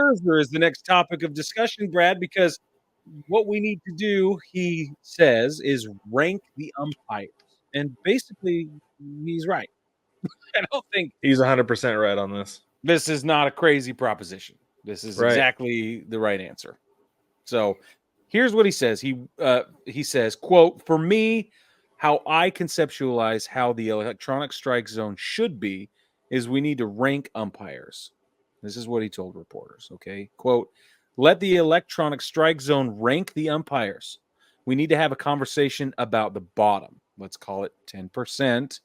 Scherzer is the next topic of discussion, Brad, because what we need to do, he says, is rank the umpires. And basically, he's right. I don't think He's 100% right on this. this is not a crazy proposition. This is Right. exactly the right answer. So here's what he says. He says, quote, "For me, how I conceptualize how the electronic strike zone should be is we need to rank umpires." This is what he told reporters, okay? Quote, "Let the electronic strike zone rank the umpires. We need to have a conversation about the bottom. Let's call it 10%,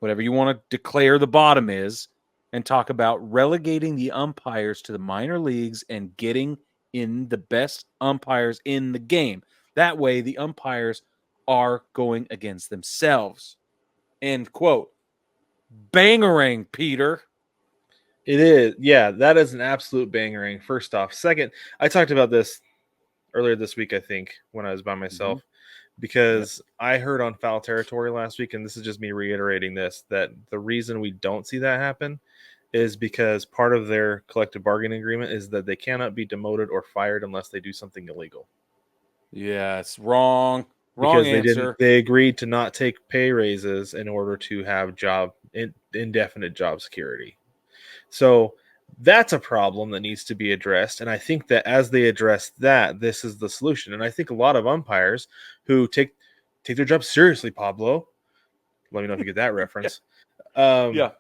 whatever you want to declare the bottom is, and talk about relegating the umpires to the minor leagues and getting in the best umpires in the game. That way, the umpires are going against themselves." End quote. Bangerang, Peter. It is. Yeah, that is an absolute bangerang, first off. Second, I talked about this earlier this week, I think, when I was by myself, because I heard on Foul Territory last week, and this is just me reiterating this, that the reason we don't see that happen is because part of their collective bargaining agreement is that they cannot be demoted or fired unless they do something illegal. Yeah, it's wrong. Wrong Because answer. they agreed to not take pay raises in order to have indefinite job security. So that's a problem that needs to be addressed. And I think that as they address that, this is the solution. And I think a lot of umpires who take their job seriously, Pablo, let me know if you get that reference. Yeah.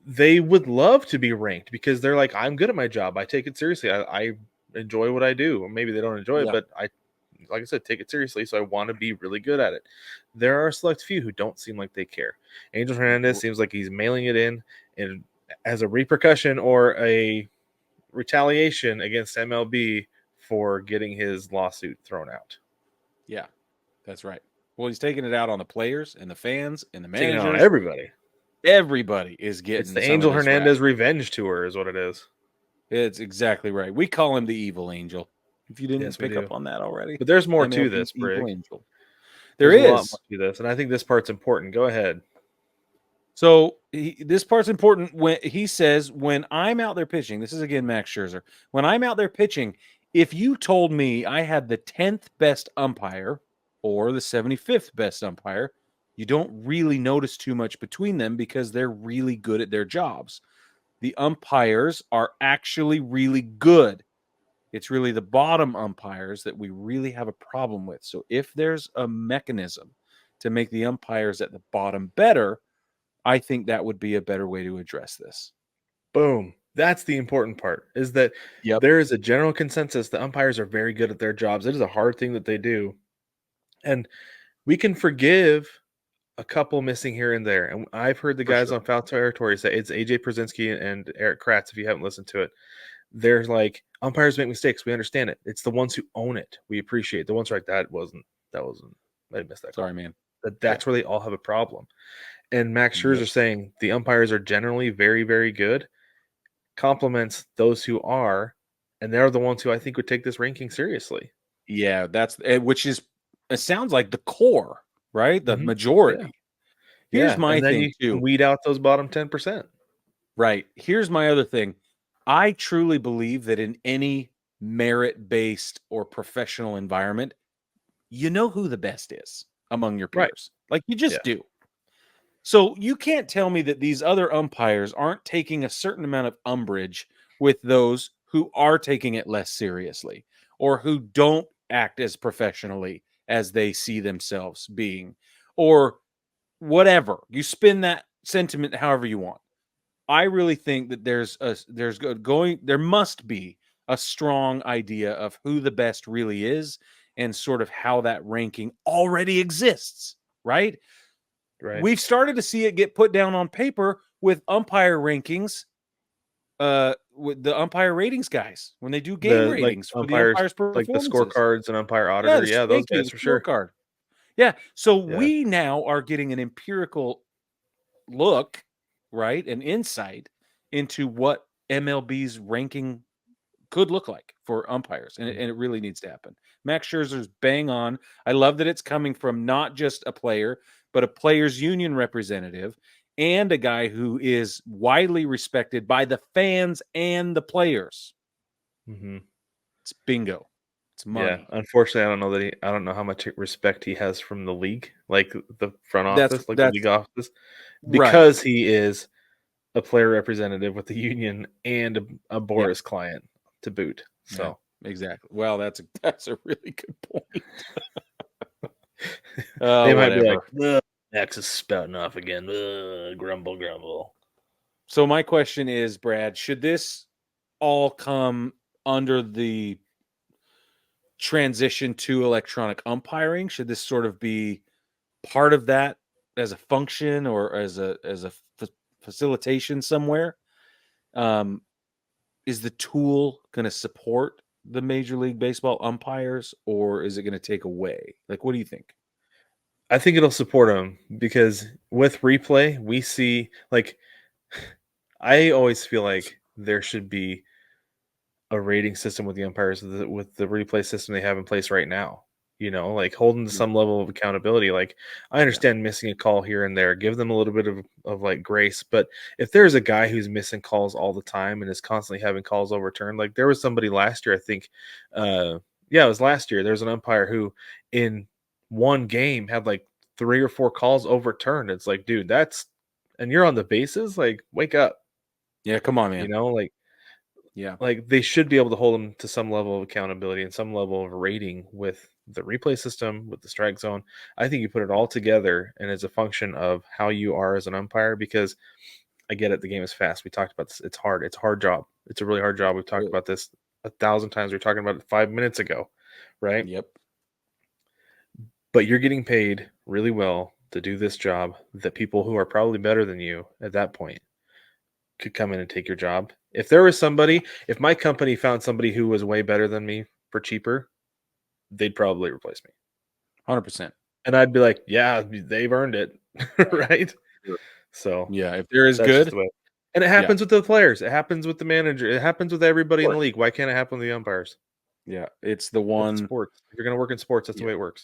They would love to be ranked because they're like, I'm good at my job. I take it seriously. I enjoy what I do. Or maybe they don't enjoy it, but like I said, take it seriously. So I want to be really good at it. There are a select few who don't seem like they care. Angel Hernandez seems like he's mailing it in, and as a repercussion or a retaliation against MLB for getting his lawsuit thrown out. Yeah, that's right. Well, he's taking it out on the players and the fans and the Taking managers. it on everybody. Everybody is getting It's the some Angel of this Hernandez rap. revenge tour is what it is. It's exactly right. We call him the evil angel. If you didn't Yes, we pick do. up on that already. But there's more to MLB's this, evil Brig. angel. There's a lot is. more to this, and I think this part's important. Go ahead. So this part's important when he says, when I'm out there pitching, this is again Max Scherzer, when I'm out there pitching, if you told me I had the 10th best umpire or the 75th best umpire, you don't really notice too much between them because they're really good at their jobs. The umpires are actually really good. It's really the bottom umpires that we really have a problem with. So if there's a mechanism to make the umpires at the bottom better, I think that would be a better way to address this. Boom. That's the important part, is that there is a general consensus that umpires are very good at their jobs. It is a hard thing that they do. And we can forgive a couple missing here and there. And I've heard the guys on Foul Territory say, it's AJ Przinsky and Eric Kratz, if you haven't listened to it. They're like, umpires make mistakes. We understand it. It's the ones who own it. We appreciate the ones like that wasn't, I missed that. Sorry, man. That's where they all have a problem. And Max Scherzer saying the umpires are generally very, very good compliments those who are, and they're the ones who I think would take this ranking seriously. Yeah, that's which is, it sounds like the core, right? The majority. Yeah. Here's my thing too. Weed out those bottom 10%. Right. Here's my other thing. I truly believe that in any merit-based or professional environment, you know who the best is among your peers. Like you just do. So you can't tell me that these other umpires aren't taking a certain amount of umbrage with those who are taking it less seriously or who don't act as professionally as they see themselves being, or whatever. You spin that sentiment however you want. I really think that there must be a strong idea of who the best really is and sort of how that ranking already exists, right? We've started to see it get put down on paper with umpire rankings, with the umpire ratings guys when they do game ratings for the umpires' performances, like the scorecards and umpire auditor. Yeah, those guys for sure. Scorecard. Yeah, so we now are getting an empirical look, right, an insight into what MLB's ranking could look like for umpires, and it really needs to happen. Max Scherzer's bang on. I love that it's coming from not just a player, but a players' union representative and a guy who is widely respected by the fans and the players. Mm-hmm. It's bingo. It's Yeah, money. unfortunately, I don't know how much respect he has from the league, like the front office, like the That's league office, right. because he is a player representative with the union and a Yeah. Boris client to boot. Yeah. So Exactly. Well, that's a really good point. they might be like, Whatever. "Ugh, Max is spouting off again. Grumble, grumble." So my question is, Brad, should this all come under the transition to electronic umpiring? Should this sort of be part of that as a function or as a facilitation somewhere? Is the tool going to support the Major League Baseball umpires, or is it going to take away? Like, what do you think? I think it'll support him because with replay, we see like I always feel like there should be a rating system with the umpires with the replay system they have in place right now. You know, like holding to Yeah. some level of accountability. Like I Yeah. understand missing a call here and there, give them a little bit of like grace. But if there's a guy who's missing calls all the time and is constantly having calls overturned, like there was somebody last year, I think, yeah, it was last year. There was an umpire who in one game had like 3 or 4 calls overturned. It's like, dude, and you're on the bases, like wake up, Yeah, come on, you man. know, Yeah. like they should be able to hold them to some level of accountability and some level of rating with the replay system, with the strike zone. I think you put it all together and it's a function of how you are as an umpire because I get it. The game is fast. We talked about this. It's hard. It's a hard job. It's a really hard job. We've talked Really. about this 1,000 times. We were talking about it 5 minutes ago, right? Yep. But you're getting paid really well to do this job that people who are probably better than you at that point could come in and take your job. If there was somebody, if my company found somebody who was way better than me for cheaper, they'd probably replace me. 100%. And I'd be like, yeah, they've earned it. Right? Sure. So Yeah. If there is that's just good, the way. And it yeah. happens with the players. It happens with the manager. It happens with Of everybody in the course. league. Why can't it happen with the umpires? Yeah. It's the It's one. sports. If you're going to work in sports, that's the Yeah. way it works.